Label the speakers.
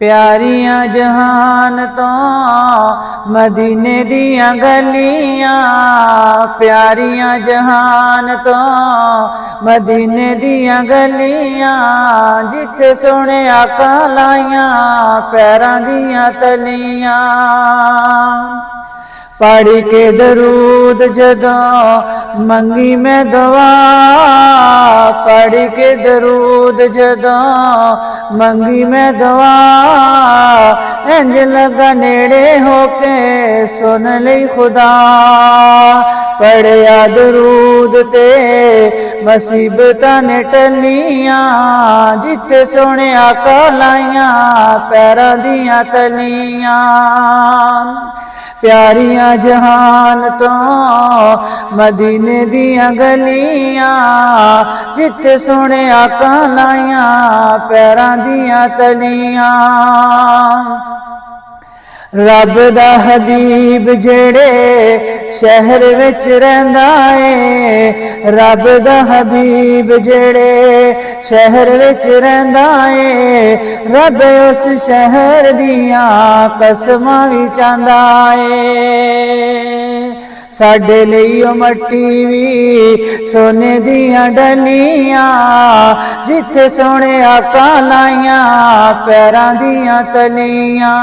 Speaker 1: प्यारियां जहान तो मदीने दियां गलियां, प्यारियां जहान तो मदीने दियां गलियां, जिथे सोने आका लाइयां पैरां दियां तलियां। पढ़ के दरूद जदों मंगी मैं दुआ, पढ़ के दरूद जदों मंगी मैं दुआ, इंज लगा नेड़े होके सुन लई खुदा। पढ़िया दरूद ते मुसीबतां ने टलियां, जिथे सोने आका लाइयां पैरां दियां तलियां। प्यारियां जहान तो मदीने दियां गलियां, जिथे सोने आका लाइयां पैरां दियां तलियां। रब दा हबीब जेड़े शहर विच रहिंदा ए, रब दा हबीब जेड़े शहर विच रहिंदा ए, रब उस शहर दियां कसमां भी चांदा ए। साडे लई ओ मट्टी भी सोने दियां डलियां, जिथे सोने आका लाइयां पैरां दियां तलियां।